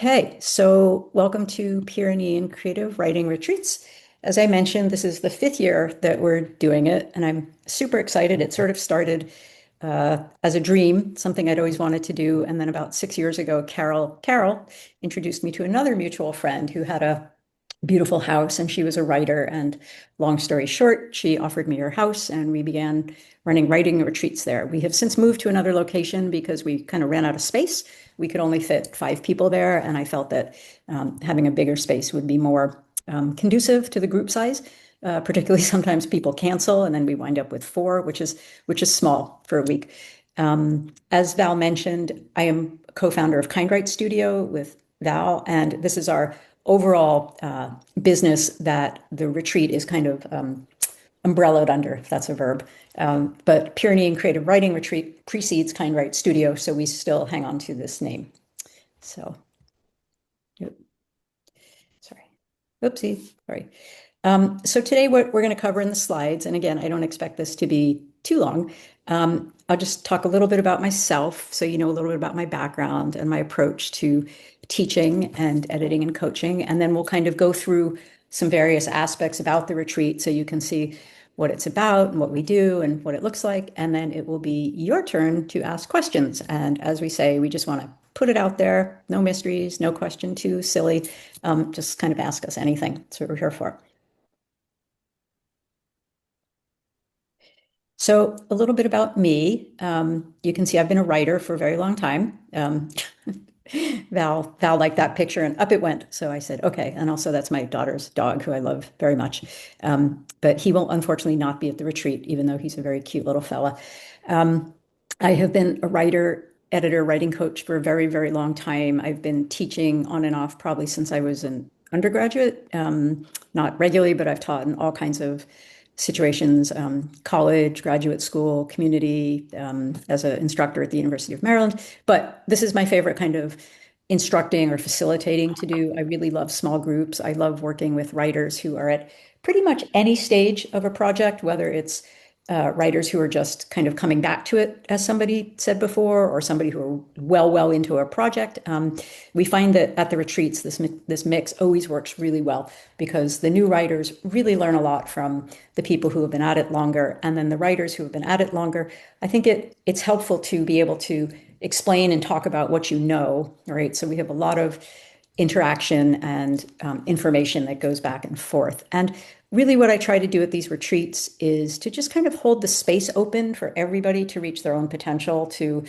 Okay, so welcome to Pyrenean Creative Writing Retreats. As I mentioned, this is the fifth year that we're doing it, and I'm super excited. It sort of started as a dream, something I'd always wanted to do. And then about 6 years ago, Carol introduced me to another mutual friend who had a beautiful house, and she was a writer. And long story short, she offered me her house, and we began running writing retreats there. We have since moved to another location because we kind of ran out of space. We could only fit 5 people there, and I felt that having a bigger space would be more conducive to the group size. Particularly, sometimes people cancel, and then we wind up with 4, which is small for a week. As Val mentioned, I am co-founder of Kindwrite Studio with Val, and this is our overall business that the retreat is kind of umbrellaed under, if that's a verb. But Pyrenean Creative Writing Retreat precedes Kindwrite Studio, so we still hang on to this name. So, sorry, oopsie, sorry. So today what we're going to cover in the slides, and again, I don't expect this to be too long. I'll just talk a little bit about myself, so you know a little bit about my background and my approach to teaching and editing and coaching, and then we'll kind of go through some various aspects about the retreat so you can see what it's about and what we do and what it looks like, and then it will be your turn to ask questions. And as we say, we just want to put it out there, no mysteries, no question too silly, just kind of ask us anything. That's what we're here for. So a little bit about me. You can see I've been a writer for a very long time. Val liked that picture and up it went. So I said, okay. And also that's my daughter's dog, who I love very much. But he will unfortunately not be at the retreat, even though he's a very cute little fella. I have been a writer, editor, writing coach for a very, very long time. I've been teaching on and off probably since I was an undergraduate, not regularly, but I've taught in all kinds of situations, college, graduate school, community, as an instructor at the University of Maryland. But this is my favorite kind of instructing or facilitating to do. I really love small groups. I love working with writers who are at pretty much any stage of a project, whether it's writers who are just kind of coming back to it, as somebody said before, or somebody who are well into a project. We find that at the retreats, this mix always works really well because the new writers really learn a lot from the people who have been at it longer. And then the writers who have been at it longer, I think it's helpful to be able to explain and talk about what you know, right? So we have a lot of interaction and information that goes back and forth. And really what I try to do at these retreats is to just kind of hold the space open for everybody to reach their own potential, to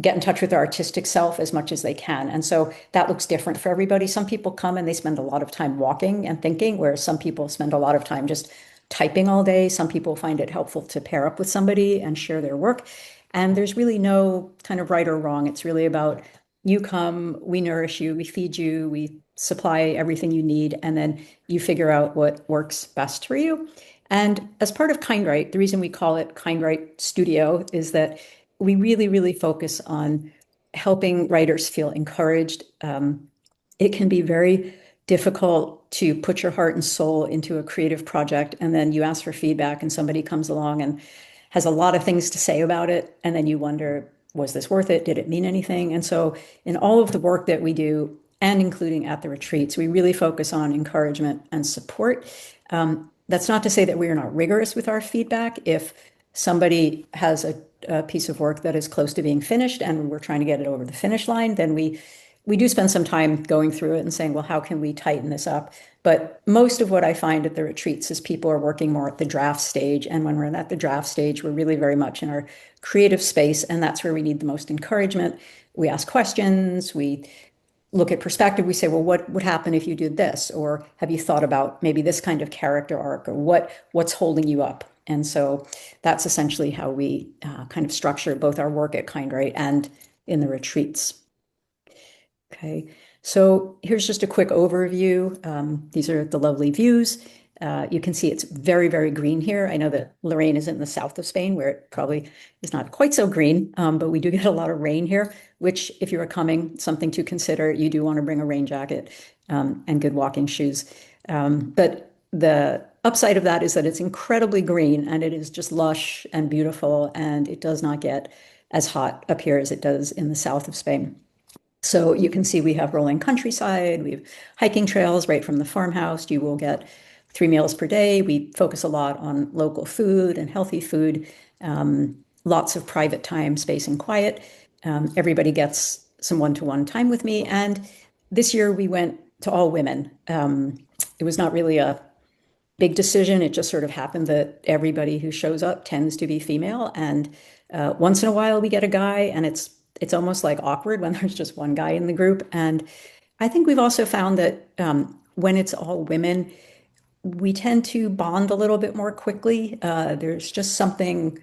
get in touch with their artistic self as much as they can. And so that looks different for everybody. Some people come and they spend a lot of time walking and thinking, whereas some people spend a lot of time just typing all day. Some people find it helpful to pair up with somebody and share their work. And there's really no kind of right or wrong. It's really about you come, we nourish you, we feed you, we supply everything you need, and then you figure out what works best for you. And as part of Kindwrite, the reason we call it Kindwrite Studio is that we really, really focus on helping writers feel encouraged. It can be very difficult to put your heart and soul into a creative project, and then you ask for feedback, and somebody comes along and has a lot of things to say about it, and then you wonder, was this worth it? Did it mean anything? And so in all of the work that we do, and including at the retreats, we really focus on encouragement and support. That's not to say that we are not rigorous with our feedback. If somebody has a piece of work that is close to being finished and we're trying to get it over the finish line, then we do spend some time going through it and saying, well, how can we tighten this up? But most of what I find at the retreats is people are working more at the draft stage. And when we're at the draft stage, we're really very much in our creative space. And that's where we need the most encouragement. We ask questions, we look at perspective. We say, well, what would happen if you did this? Or have you thought about maybe this kind of character arc, or what's holding you up? And so that's essentially how we kind of structure both our work at Kindwrite and in the retreats. Okay, so here's just a quick overview. These are the lovely views. You can see it's very, very green here. I know that Lorraine is in the south of Spain, where it probably is not quite so green, but we do get a lot of rain here, which, if you are coming, something to consider. You do want to bring a rain jacket and good walking shoes. But the upside of that is that it's incredibly green, and it is just lush and beautiful, and it does not get as hot up here as it does in the south of Spain. So you can see we have rolling countryside, we have hiking trails right from the farmhouse. You will get 3 meals per day. We focus a lot on local food and healthy food, lots of private time, space, and quiet. Everybody gets some one-to-one time with me. And this year we went to all women. It was not really a big decision. It just sort of happened that everybody who shows up tends to be female. And once in a while we get a guy, and it's almost like awkward when there's just one guy in the group. And I think we've also found that when it's all women, we tend to bond a little bit more quickly. There's just something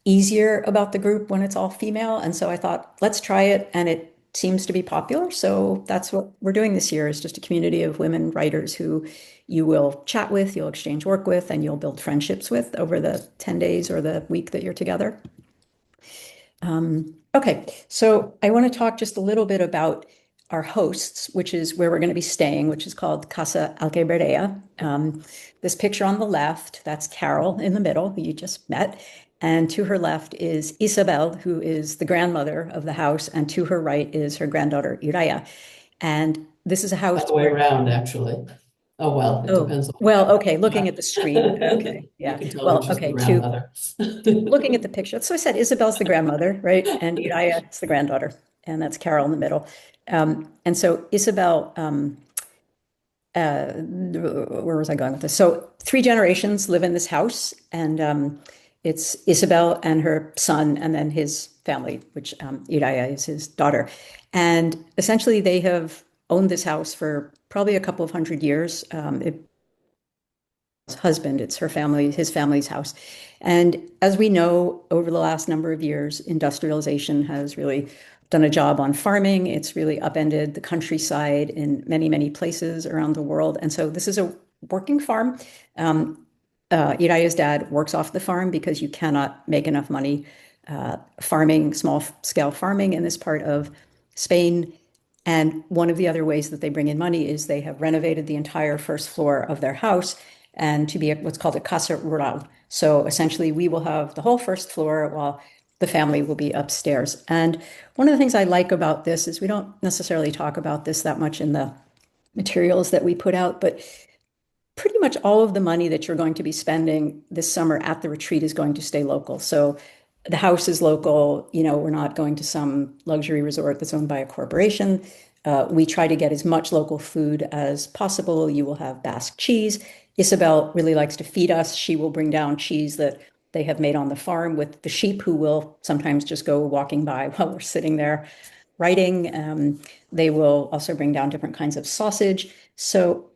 easier about the group when it's all female. And so I thought, let's try it. And it seems to be popular. So that's what we're doing this year, is just a community of women writers who you will chat with, you'll exchange work with, and you'll build friendships with over the 10 days or the week that you're together. Okay, so I want to talk just a little bit about our hosts, which is where we're going to be staying, which is called Casa Alquebrarea. This picture on the left, that's Carol in the middle, who you just met. And to her left is Isabel, who is the grandmother of the house. And to her right is her granddaughter, Iraya. And this is a house Other way where, around, actually. Oh, well, it oh, depends on the well, camera. okay, looking at the screen. Okay, You yeah. can tell Well, which is the okay, grandmother. looking at the picture. So I said Isabel's the grandmother, right? And Iraya is the granddaughter. And that's Carol in the middle. And so Isabel, where was I going with this? So 3 generations live in this house, and it's Isabel and her son, and then his family, which Iraya is his daughter. And essentially, they have owned this house for probably a couple of 100 years. Husband, it's her family, his family's house. And as we know, over the last number of years, industrialization has really done a job on farming. It's really upended the countryside in many, many places around the world. And so this is a working farm. Iraya's dad works off the farm because you cannot make enough money farming, small scale farming in this part of Spain. And one of the other ways that they bring in money is they have renovated the entire first floor of their house and to be what's called a casa rural. So essentially, we will have the whole first floor while the family will be upstairs. And one of the things I like about this is we don't necessarily talk about this that much in the materials that we put out, but pretty much all of the money that you're going to be spending this summer at the retreat is going to stay local. So the house is local. We're not going to some luxury resort that's owned by a corporation. We try to get as much local food as possible. You will have Basque cheese. Isabel really likes to feed us. She will bring down cheese that they have made on the farm with the sheep, who will sometimes just go walking by while we're sitting there writing. They will also bring down different kinds of sausage. So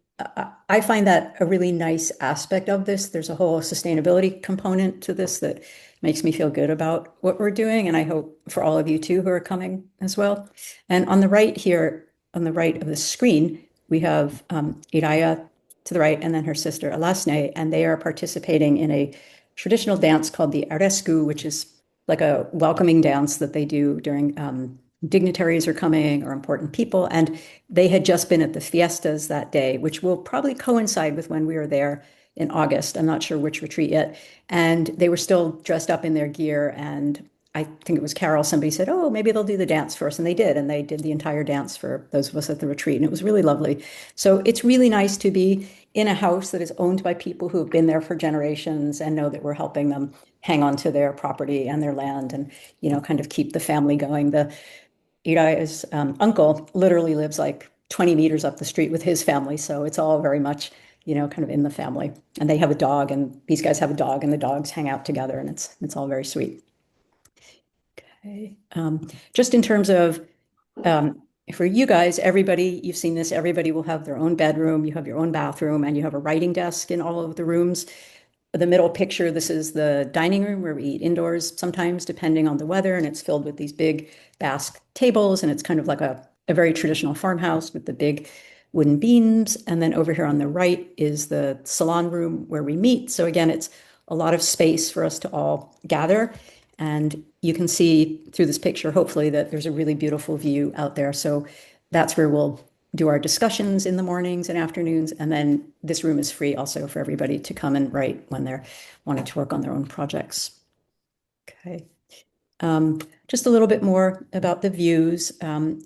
I find that a really nice aspect of this. There's a whole sustainability component to this that makes me feel good about what we're doing. And I hope for all of you too who are coming as well. And on the right here, on the right of the screen, we have Iraya to the right and then her sister Alasne, and they are participating in a traditional dance called the Arescu, which is like a welcoming dance that they do during dignitaries are coming or important people. And they had just been at the fiestas that day, which will probably coincide with when we were there in August. I'm not sure which retreat yet. And they were still dressed up in their gear. And I think it was Carol, somebody said, oh, maybe they'll do the dance first. And they did. And they did the entire dance for those of us at the retreat. And it was really lovely. So it's really nice to be in a house that is owned by people who have been there for generations and know that we're helping them hang on to their property and their land and, kind of keep the family going. Ira's uncle literally lives like 20 meters up the street with his family. So it's all very much, kind of in the family. And they have a dog, and these guys have a dog, and the dogs hang out together, and it's all very sweet. Okay. Just in terms of for you guys, everybody, you've seen this, everybody will have their own bedroom, you have your own bathroom, and you have a writing desk in all of the rooms. The middle picture, this is the dining room where we eat indoors sometimes, depending on the weather, and it's filled with these big Basque tables, and it's kind of like a very traditional farmhouse with the big wooden beams. And then over here on the right is the salon room where we meet. So again, it's a lot of space for us to all gather. And you can see through this picture, hopefully, that there's a really beautiful view out there. So that's where we'll do our discussions in the mornings and afternoons. And then this room is free also for everybody to come and write when they're wanting to work on their own projects. Okay. Just a little bit more about the views.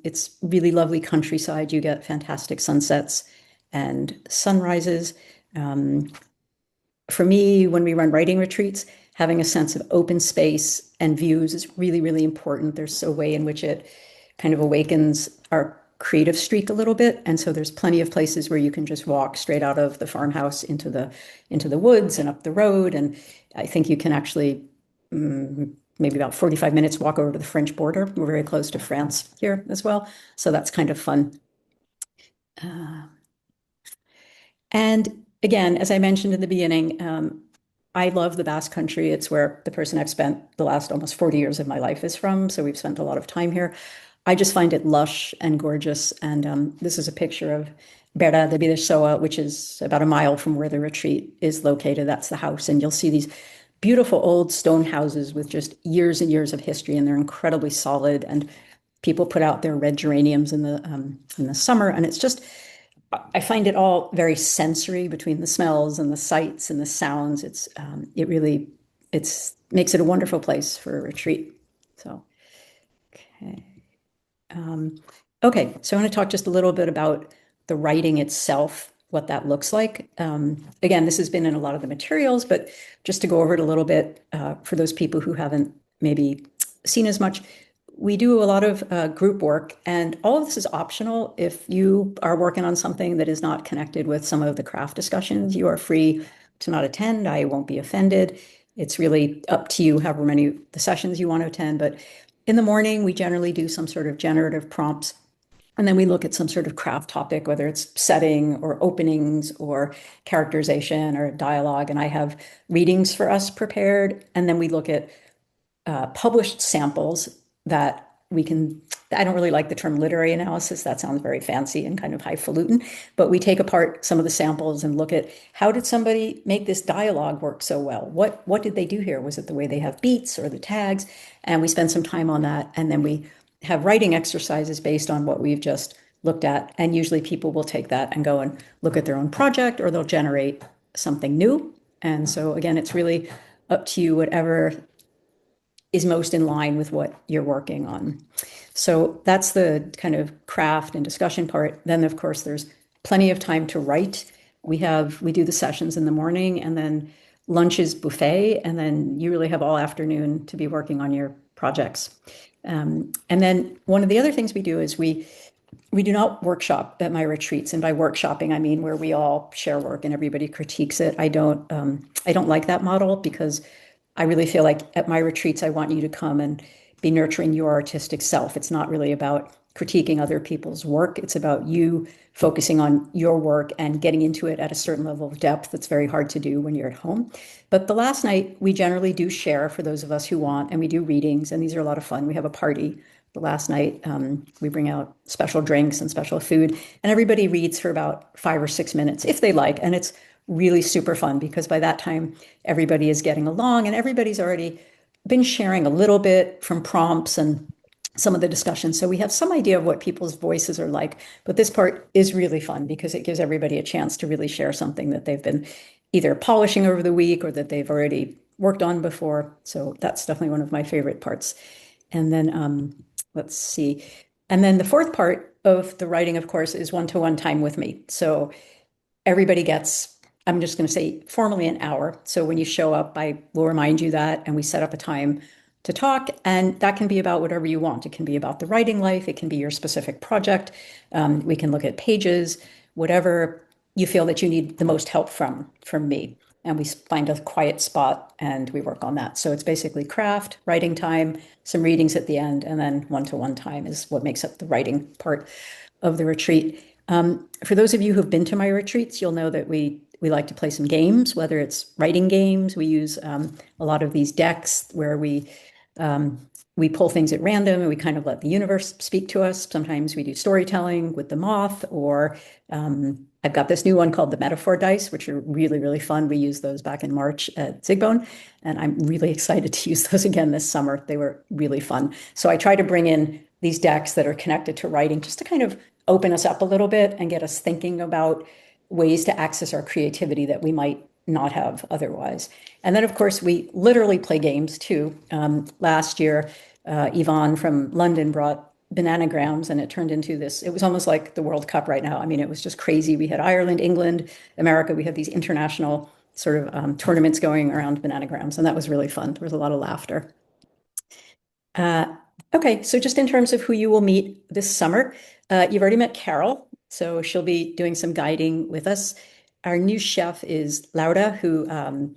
It's really lovely countryside. You get fantastic sunsets and sunrises. Um, for me, when we run writing retreats, having a sense of open space and views is really, really important. There's a way in which it kind of awakens our creative streak a little bit. And so there's plenty of places where you can just walk straight out of the farmhouse into the woods and up the road. And I think you can actually maybe about 45 minutes walk over to the French border. We're very close to France here as well. So that's kind of fun. And again, as I mentioned in the beginning, I love the Basque Country. It's where the person I've spent the last almost 40 years of my life is from. So we've spent a lot of time here. I just find it lush and gorgeous. And this is a picture of Bera de Bidasoa, which is about a mile from where the retreat is located. That's the house. And you'll see these beautiful old stone houses with just years and years of history, and they're incredibly solid. And people put out their red geraniums in the summer, and it's just I find it all very sensory between the smells and the sights and the sounds. It really makes it a wonderful place for a retreat. So okay. Okay, so I want to talk just a little bit about the writing itself, what that looks like. Again, this has been in a lot of the materials, but just to go over it a little bit for those people who haven't maybe seen as much, we do a lot of group work, and all of this is optional. If you are working on something that is not connected with some of the craft discussions, you are free to not attend. I won't be offended. It's really up to you, however many the sessions you want to attend. But in the morning, we generally do some sort of generative prompts. And then we look at some sort of craft topic, whether it's setting or openings or characterization or dialogue. And I have readings for us prepared. And then we look at published samples that we can, I don't really like the term literary analysis. That sounds very fancy and kind of highfalutin, but we take apart some of the samples and look at how did somebody make this dialogue work so well? What did they do here? Was it the way they have beats or the tags? And we spend some time on that. And then we have writing exercises based on what we've just looked at. And usually people will take that and go and look at their own project, or they'll generate something new. And so again, it's really up to you, whatever is most in line with what you're working on. So that's the kind of craft and discussion part. Then, of course, there's plenty of time to write. We do the sessions in the morning, and then lunch is buffet, and then you really have all afternoon to be working on your projects. And then one of the other things we do is we do not workshop at my retreats, and by workshopping I mean where we all share work and everybody critiques it. I don't like that model, because I really feel like at my retreats, I want you to come and be nurturing your artistic self. It's not really about critiquing other people's work. It's about you focusing on your work and getting into it at a certain level of depth that's very hard to do when you're at home. But the last night, we generally do share for those of us who want, and we do readings, and these are a lot of fun. We have a party the last night. We bring out special drinks and special food, and everybody reads for about 5 or 6 minutes if they like. And it's really super fun, because by that time, everybody is getting along and everybody's already been sharing a little bit from prompts and some of the discussions. So we have some idea of what people's voices are like. But this part is really fun because it gives everybody a chance to really share something that they've been either polishing over the week or that they've already worked on before. So that's definitely one of my favorite parts. And then let's see. And then the fourth part of the writing, of course, is one-to-one time with me. So everybody gets, I'm just going to say formally, an hour. So when you show up, I will remind you that, and we set up a time to talk. And that can be about whatever you want. It can be about the writing life. It can be your specific project. We can look at pages, whatever you feel that you need the most help from me. And we find a quiet spot and we work on that. So it's basically craft, writing time, some readings at the end, and then one-to-one time is what makes up the writing part of the retreat. For those of you who've been to my retreats, you'll know that we like to play some games, whether it's writing games. We use a lot of these decks where we pull things at random and we kind of let the universe speak to us. Sometimes we do storytelling with the moth, or I've got this new one called the metaphor dice, which are really, really fun. We used those back in March at Zigbone, and I'm really excited to use those again this summer. They were really fun. So I try to bring in these decks that are connected to writing just to kind of open us up a little bit and get us thinking about ways to access our creativity that we might not have otherwise. And then, of course, we literally play games too. Last year, Yvonne from London brought bananagrams, and it turned into this. It was almost like the World Cup right now. I mean, it was just crazy. We had Ireland, England, America. We had these international sort of tournaments going around bananagrams, and that was really fun. There was a lot of laughter. Okay, so just in terms of who you will meet this summer, you've already met Carol, so she'll be doing some guiding with us. Our new chef is Laura, who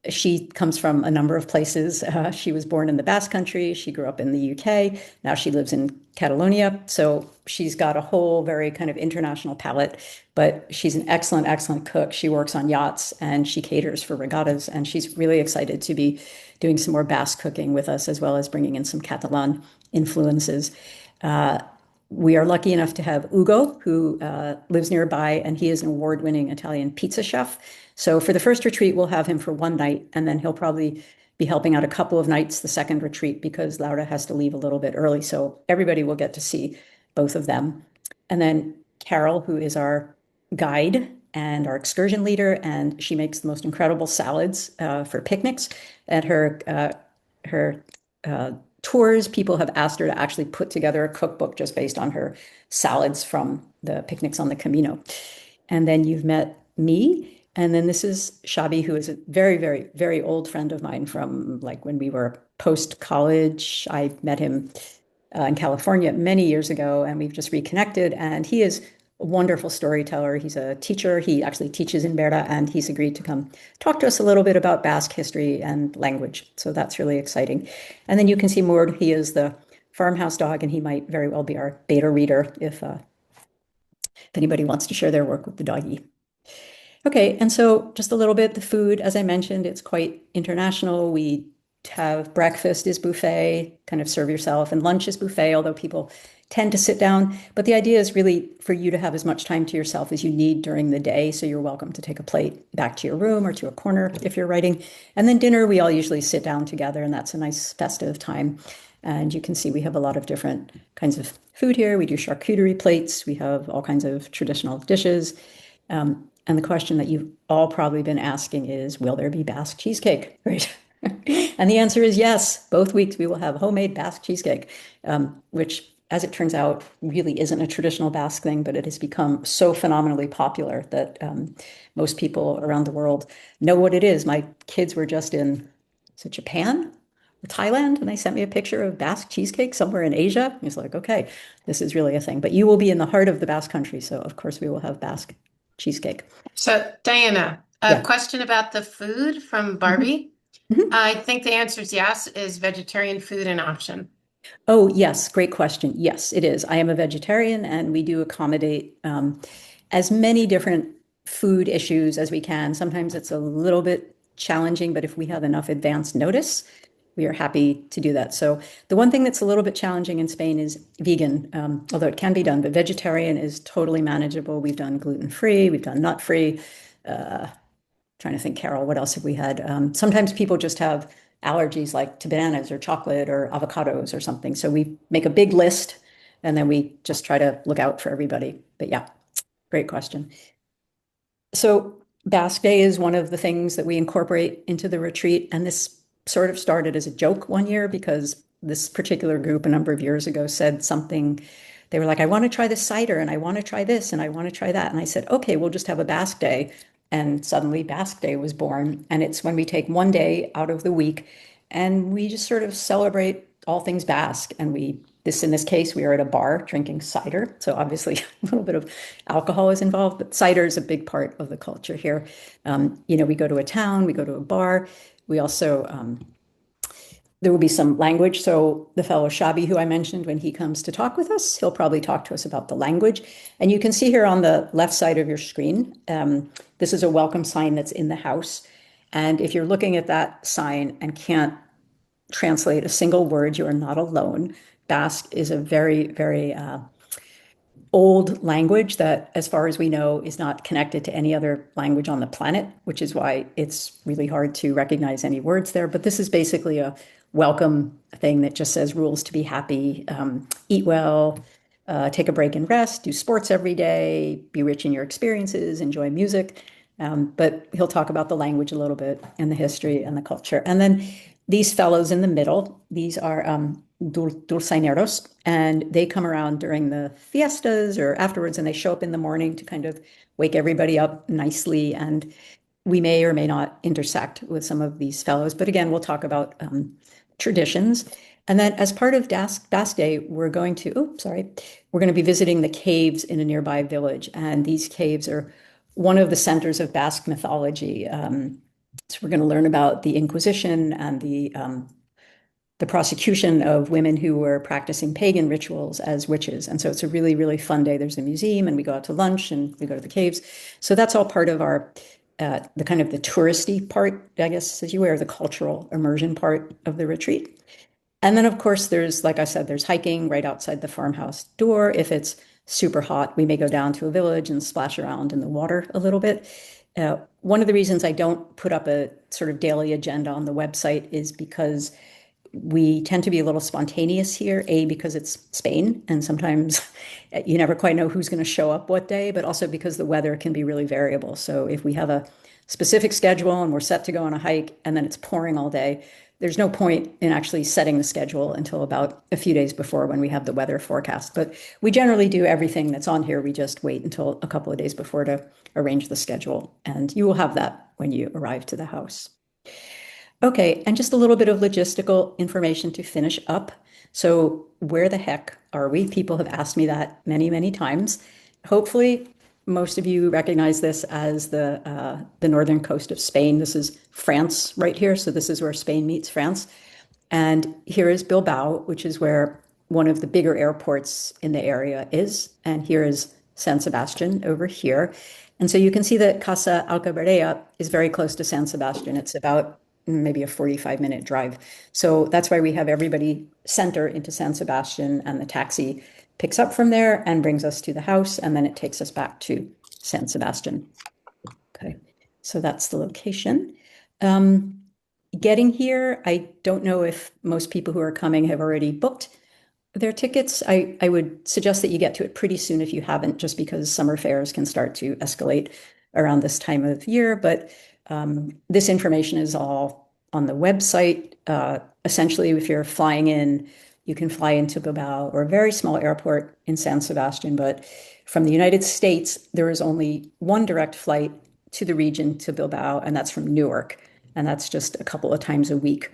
she comes from a number of places. She was born in the Basque Country. She grew up in the UK. Now she lives in Catalonia. So she's got a whole very kind of international palate, but she's an excellent, excellent cook. She works on yachts and she caters for regattas. And she's really excited to be doing some more Basque cooking with us, as well as bringing in some Catalan influences. We are lucky enough to have Ugo, who lives nearby, and he is an award-winning Italian pizza chef. So for the first retreat, we'll have him for one night, and then he'll probably be helping out a couple of nights the second retreat because Laura has to leave a little bit early. So everybody will get to see both of them. And then Carol, who is our guide and our excursion leader, and she makes the most incredible salads for picnics. At her tours, people have asked her to actually put together a cookbook just based on her salads from the picnics on the Camino. And then you've met me. And then this is Shabi, who is a very, very, very old friend of mine from like when we were post-college. I met him in California many years ago, and we've just reconnected. And he is a wonderful storyteller. He's a teacher. He actually teaches in Berda, and he's agreed to come talk to us a little bit about Basque history and language. So that's really exciting. And then you can see Mord. He is the farmhouse dog, and he might very well be our beta reader if anybody wants to share their work with the doggy. Okay, and so just a little bit, the food, as I mentioned, it's quite international. We have breakfast is buffet, kind of serve yourself, and lunch is buffet, although people tend to sit down. But the idea is really for you to have as much time to yourself as you need during the day. So you're welcome to take a plate back to your room or to a corner if you're writing. And then dinner, we all usually sit down together, and that's a nice festive time. And you can see we have a lot of different kinds of food here. We do charcuterie plates. We have all kinds of traditional dishes. And the question that you've all probably been asking is, will there be Basque cheesecake? Right? And the answer is yes. Both weeks we will have homemade Basque cheesecake, which, as it turns out, really isn't a traditional Basque thing, but it has become so phenomenally popular that most people around the world know what it is. My kids were just in, is it Japan or Thailand? And they sent me a picture of Basque cheesecake somewhere in Asia. It's like, okay, this is really a thing. But you will be in the heart of the Basque country, so of course we will have Basque cheesecake. So, Diana, a question about the food from Barbie. I think the answer is yes. Is vegetarian food an option? Oh, yes. Great question. Yes, it is. I am a vegetarian, and we do accommodate as many different food issues as we can. Sometimes it's a little bit challenging, but if we have enough advance notice, we are happy to do that. So the one thing that's a little bit challenging in Spain is vegan, although it can be done, but vegetarian is totally manageable. We've done gluten-free, we've done nut-free. Trying to think, Carol, what else have we had? Sometimes people just have allergies like to bananas or chocolate or avocados or something. So we make a big list and then we just try to look out for everybody. But yeah, great question. So Basque Day is one of the things that we incorporate into the retreat. And this sort of started as a joke one year because this particular group a number of years ago said something. They were like, I want to try this cider and I want to try this and I want to try that. And I said, okay, we'll just have a Basque Day. And suddenly Basque Day was born. And it's when we take one day out of the week and we just sort of celebrate all things Basque. And in this case, we are at a bar drinking cider. So obviously a little bit of alcohol is involved, but cider is a big part of the culture here. We go to a town, we go to a bar. We also, there will be some language. So the fellow Shabi, who I mentioned, when he comes to talk with us, he'll probably talk to us about the language. And you can see here on the left side of your screen, this is a welcome sign that's in the house. And if you're looking at that sign and can't translate a single word, you are not alone. Basque is a very, very old language that, as far as we know, is not connected to any other language on the planet, which is why it's really hard to recognize any words there. But this is basically a welcome thing that just says rules to be happy, eat well, take a break and rest, do sports every day, be rich in your experiences, enjoy music. But he'll talk about the language a little bit and the history and the culture. And then these fellows in the middle, these are dulcineros, and they come around during the fiestas or afterwards, and they show up in the morning to kind of wake everybody up nicely. And we may or may not intersect with some of these fellows. But again, we'll talk about traditions. And then as part of Basque Day, we're going to be visiting the caves in a nearby village. And these caves are one of the centers of Basque mythology. So we're going to learn about the Inquisition and the prosecution of women who were practicing pagan rituals as witches. And so it's a really, really fun day. There's a museum, and we go out to lunch, and we go to the caves. So that's all part of our the kind of the touristy part, I guess, as you were, the cultural immersion part of the retreat. And then, of course, there's, like I said, there's hiking right outside the farmhouse door. If it's super hot, we may go down to a village and splash around in the water a little bit. One of the reasons I don't put up a sort of daily agenda on the website is because we tend to be a little spontaneous here, because it's Spain, and sometimes you never quite know who's going to show up what day, but also because the weather can be really variable. So if we have a specific schedule and we're set to go on a hike and then it's pouring all day, there's no point in actually setting the schedule until about a few days before when we have the weather forecast. But we generally do everything that's on here. We just wait until a couple of days before to arrange the schedule, and you will have that when you arrive to the house. Okay, and just a little bit of logistical information to finish up. So where the heck are we? People have asked me that many, many times. Hopefully, most of you recognize this as the northern coast of Spain. This is France right here. So this is where Spain meets France. And here is Bilbao, which is where one of the bigger airports in the area is. And here is San Sebastian over here. And so you can see that Casa Alcaberrea is very close to San Sebastian. It's about maybe a 45-minute drive. So that's why we have everybody center into San Sebastian, and the taxi picks up from there and brings us to the house, and then it takes us back to San Sebastian. Okay, so that's the location. Getting here, I don't know if most people who are coming have already booked their tickets. I would suggest that you get to it pretty soon if you haven't, just because summer fares can start to escalate around this time of year. But this information is all on the website. Essentially, if you're flying in, you can fly into Bilbao, or a very small airport in San Sebastian. But from the United States, there is only one direct flight to the region, to Bilbao, and that's from Newark. And that's just a couple of times a week.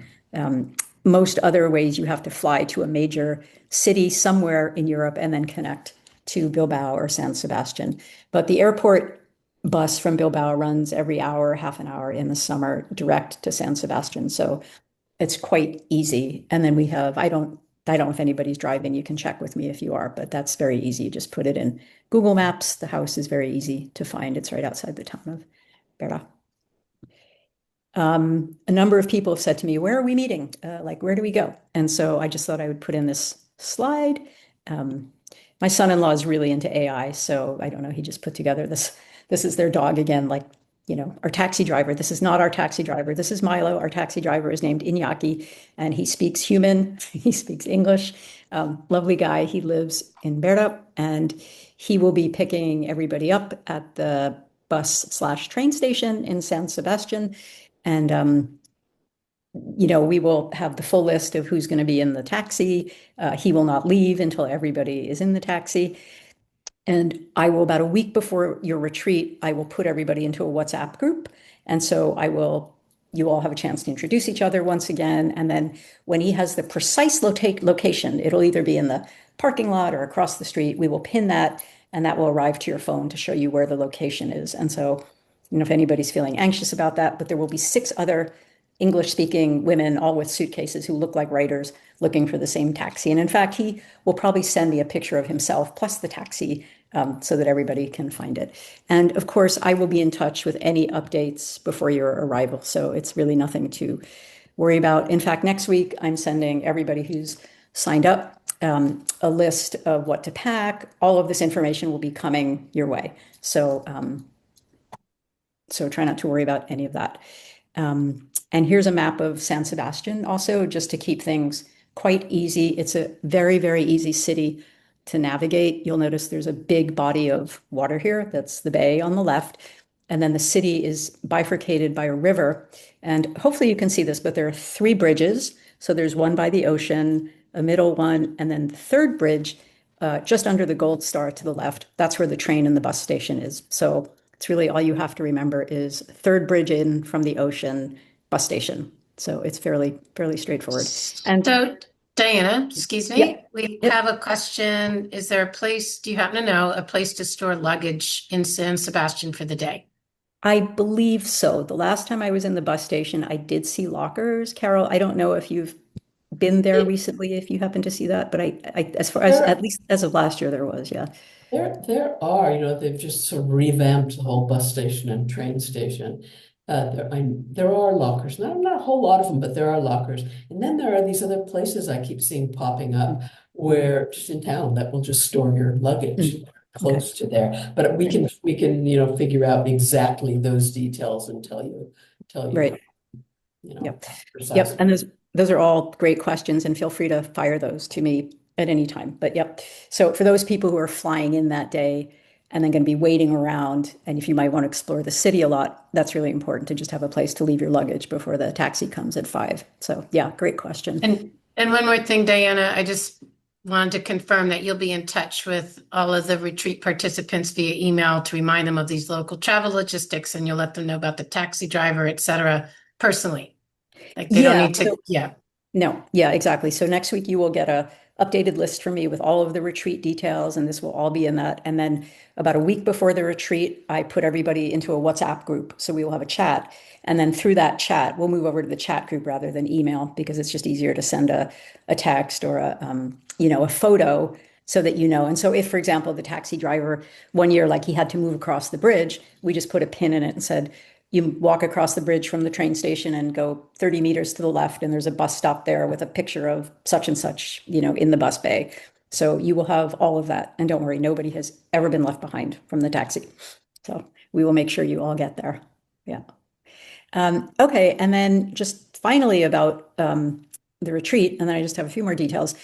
Most other ways, you have to fly to a major city somewhere in Europe and then connect to Bilbao or San Sebastian. But the airport bus from Bilbao runs every hour, half an hour in the summer, direct to San Sebastian. So it's quite easy. And then we have, I don't know if anybody's driving. You can check with me if you are, but that's very easy. You just put it in Google Maps. The house is very easy to find. It's right outside the town of Bera. A number of people have said to me, where are we meeting? Like, where do we go? And so I just thought I would put in this slide. My son-in-law is really into AI, so I don't know, he just put together this is their dog again, like, you know, our taxi driver. This is not our taxi driver. This is Milo. Our taxi driver is named Iñaki, and he speaks human. He speaks English. Lovely guy. He lives in Berda, and he will be picking everybody up at the bus/train station in San Sebastian. And, you know, we will have the full list of who's going to be in the taxi. He will not leave until everybody is in the taxi. And I will, about a week before your retreat, I will put everybody into a WhatsApp group. And so you all have a chance to introduce each other once again. And then when he has the precise location, it'll either be in the parking lot or across the street. We will pin that, and that will arrive to your phone to show you where the location is. And so, you know, if anybody's feeling anxious about that, but there will be 6 other English-speaking women, all with suitcases, who look like writers, looking for the same taxi. And in fact, he will probably send me a picture of himself plus the taxi, so that everybody can find it. And of course, I will be in touch with any updates before your arrival. So it's really nothing to worry about. In fact, next week, I'm sending everybody who's signed up a list of what to pack. All of this information will be coming your way. So try not to worry about any of that. And here's a map of San Sebastian also, just to keep things quite easy. It's a very, very easy city to navigate. You'll notice there's a big body of water here. That's the bay on the left. and then the city is bifurcated by a river. And hopefully you can see this, but there are 3 bridges. So there's one by the ocean, a middle one, and then the third bridge just under the Gold Star to the left. That's where the train and the bus station is. So it's really all you have to remember is third bridge in from the ocean, bus station. So it's fairly straightforward. And so, Diana, excuse me, yep, we yep. have a question. Is there a place, do you happen to know, a place to store luggage in San Sebastian for the day? I believe so. The last time I was in the bus station, I did see lockers. Carol, I don't know if you've been there recently, if you happen to see that, but as far as, at least as of last year, there was, yeah. There are, they've just sort of revamped the whole bus station and train station. There are lockers, not a whole lot of them, but there are lockers. And then there are these other places I keep seeing popping up where just in town that will just store your luggage close to there. But we can figure out exactly those details and tell you, Right. Yep. precisely. And those are all great questions, and feel free to fire those to me at any time. But yep. So for those people who are flying in that day and then going to be waiting around, and if you might want to explore the city a lot, that's really important to just have a place to leave your luggage before the taxi comes at 5. So yeah, great question. And one more thing, Diana, I just wanted to confirm that you'll be in touch with all of the retreat participants via email to remind them of these local travel logistics, and you'll let them know about the taxi driver, et cetera, personally. Like they don't need to, No, yeah, exactly. So next week you will get a updated list from me with all of the retreat details, and this will all be in that. And then about a week before the retreat, I put everybody into a WhatsApp group. So we will have a chat. And then through that chat, we'll move over to the chat group rather than email, because it's just easier to send a text or a photo so that you know. And so if, for example, the taxi driver one year, like he had to move across the bridge, we just put a pin in it and said, you walk across the bridge from the train station and go 30 meters to the left, and there's a bus stop there with a picture of such and such, in the bus bay. So you will have all of that. And don't worry, nobody has ever been left behind from the taxi. So we will make sure you all get there. Yeah. Okay. And then just finally about the retreat, and then I just have a few more details.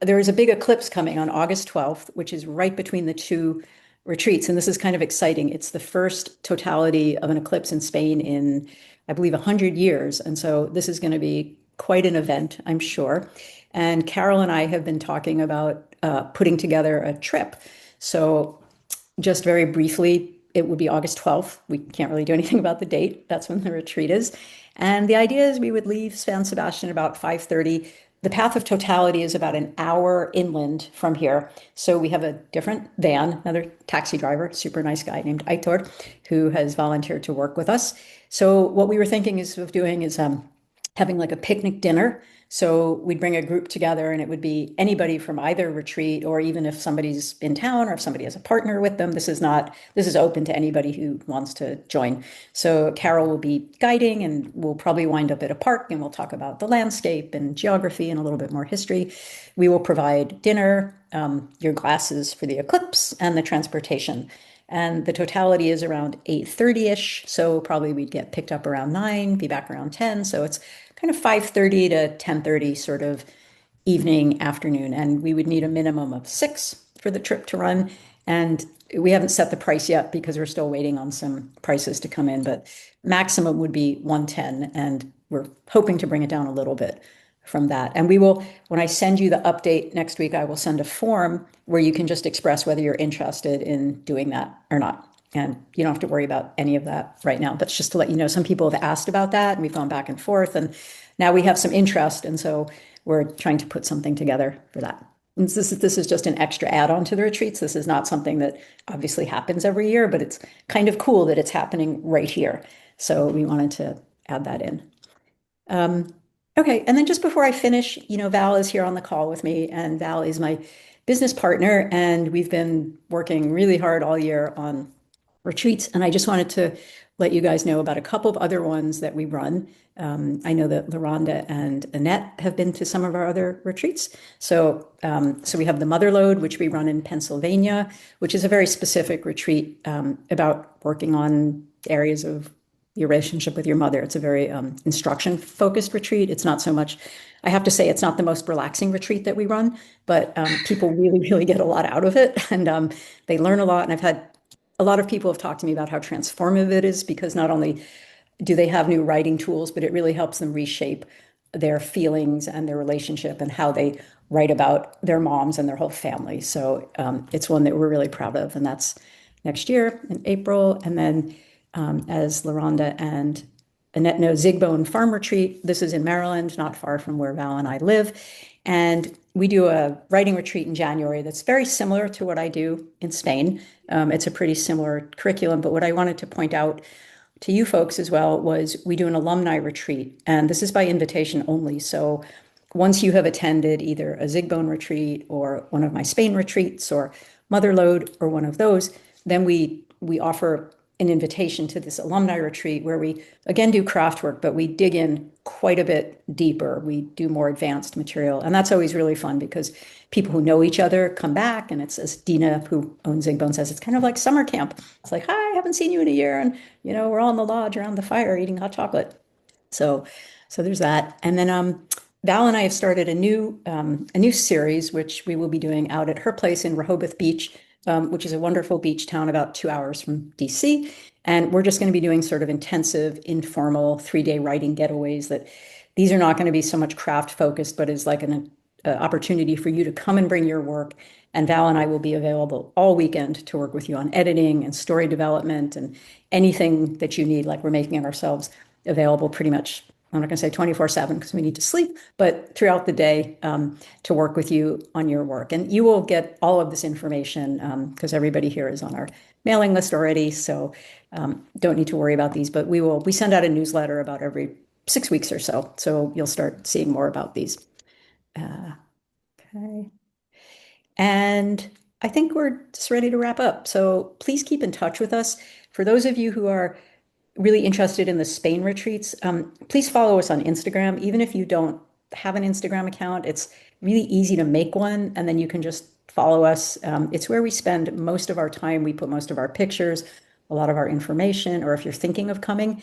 There is a big eclipse coming on August 12th, which is right between the 2 retreats. And this is kind of exciting. It's the first totality of an eclipse in Spain in, I believe, 100 years. And so this is going to be quite an event, I'm sure. And Carol and I have been talking about putting together a trip. So just very briefly, it would be August 12th. We can't really do anything about the date. That's when the retreat is. And the idea is we would leave San Sebastian about 5:30. The path of totality is about an hour inland from here. So we have a different van, another taxi driver, super nice guy named Aitor, who has volunteered to work with us. So what we were thinking of doing is having like a picnic dinner. So we'd bring a group together, and it would be anybody from either retreat, or even if somebody's in town or if somebody has a partner with them. This is open to anybody who wants to join. So Carol will be guiding, and we'll probably wind up at a park, and we'll talk about the landscape and geography and a little bit more history. We will provide dinner, your glasses for the eclipse, and the transportation. And the totality is around 8:30-ish. So probably we'd get picked up around 9, be back around 10. So it's kind of 5:30 to 10:30 sort of evening, afternoon. And we would need a minimum of 6 for the trip to run. And we haven't set the price yet because we're still waiting on some prices to come in, but maximum would be 110. And we're hoping to bring it down a little bit from that. And we will, when I send you the update next week, I will send a form where you can just express whether you're interested in doing that or not. And you don't have to worry about any of that right now. That's just to let you know, some people have asked about that, and we've gone back and forth, and now we have some interest. And so we're trying to put something together for that. And this is just an extra add-on to the retreats. This is not something that obviously happens every year, but it's kind of cool that it's happening right here. So we wanted to add that in. Okay, and then just before I finish, Val is here on the call with me, and Val is my business partner, and we've been working really hard all year on retreats. And I just wanted to let you guys know about a couple of other ones that we run. I know that LaRonda and Annette have been to some of our other retreats. So we have the Mother Load, which we run in Pennsylvania, which is a very specific retreat about working on areas of your relationship with your mother. It's a very instruction-focused retreat. It's not so much, I have to say, it's not the most relaxing retreat that we run, but people really, really get a lot out of it, and they learn a lot. And I've had a lot of people have talked to me about how transformative it is, because not only do they have new writing tools, but it really helps them reshape their feelings and their relationship and how they write about their moms and their whole family. So it's one that we're really proud of, and that's next year in April. And then as LaRhonda and Annette know, Zigbone Farm Retreat. This is in Maryland, not far from where Val and I live. And we do a writing retreat in January that's very similar to what I do in Spain. It's a pretty similar curriculum, but what I wanted to point out to you folks as well was we do an alumni retreat, and this is by invitation only. So once you have attended either a Zigbone retreat or one of my Spain retreats or Motherlode or one of those, then we offer an invitation to this alumni retreat where we again do craft work, but we dig in quite a bit deeper. We do more advanced material, and that's always really fun because people who know each other come back, and it's, as Dina, who owns Zigbone, says, it's kind of like summer camp. It's like, hi, I haven't seen you in a year, and we're all in the lodge around the fire eating hot chocolate. So there's that. And then Val and I have started a new series, which we will be doing out at her place in Rehoboth Beach, which is a wonderful beach town about 2 hours from DC. And we're just going to be doing sort of intensive, informal 3-day writing getaways. That these are not going to be so much craft focused, but is like an opportunity for you to come and bring your work. And Val and I will be available all weekend to work with you on editing and story development and anything that you need. Like, we're making it ourselves available pretty much, I'm not going to say 24/7 because we need to sleep, but throughout the day to work with you on your work. And you will get all of this information because everybody here is on our mailing list already. So don't need to worry about these, but we send out a newsletter about every 6 weeks or so. So you'll start seeing more about these. Okay. And I think we're just ready to wrap up. So please keep in touch with us. For those of you who are really interested in the Spain retreats, please follow us on Instagram. Even if you don't have an Instagram account, it's really easy to make one, and then you can just follow us. It's where we spend most of our time. We put most of our pictures, a lot of our information, or if you're thinking of coming,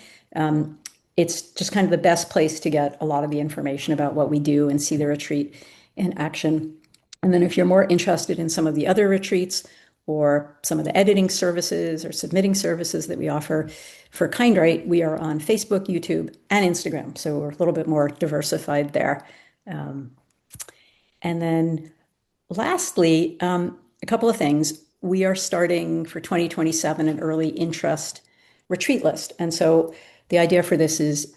it's just kind of the best place to get a lot of the information about what we do and see the retreat in action. And then if you're more interested in some of the other retreats or some of the editing services or submitting services that we offer for KindWrite, we are on Facebook, YouTube, and Instagram. So we're a little bit more diversified there. And then lastly, a couple of things. We are starting for 2027 an early interest retreat list. And so the idea for this is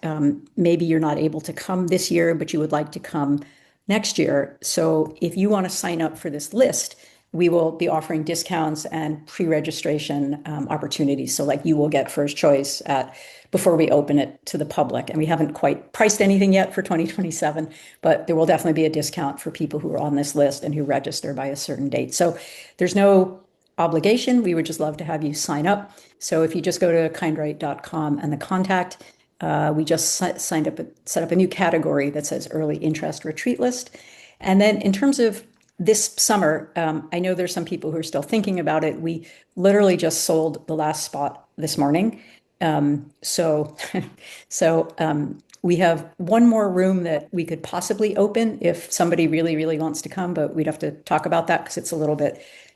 maybe you're not able to come this year, but you would like to come next year. So if you want to sign up for this list, we will be offering discounts and pre-registration opportunities. So like you will get first choice before we open it to the public. And we haven't quite priced anything yet for 2027, but there will definitely be a discount for people who are on this list and who register by a certain date. So there's no obligation. We would just love to have you sign up. So if you just go to kindwrite.com and the contact, we just set up a new category that says early interest retreat list. And then in terms of this summer, I know there's some people who are still thinking about it. We literally just sold the last spot this morning. So we have one more room that we could possibly open if somebody really, really wants to come, but we'd have to talk about that because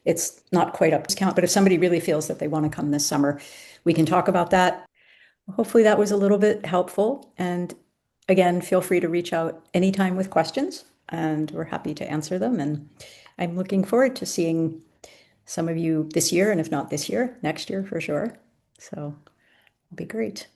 it's not quite up to discount. But if somebody really feels that they want to come this summer, we can talk about that. Hopefully that was a little bit helpful. And again, feel free to reach out anytime with questions, and we're happy to answer them. And I'm looking forward to seeing some of you this year, and if not this year, next year for sure. So it'll be great.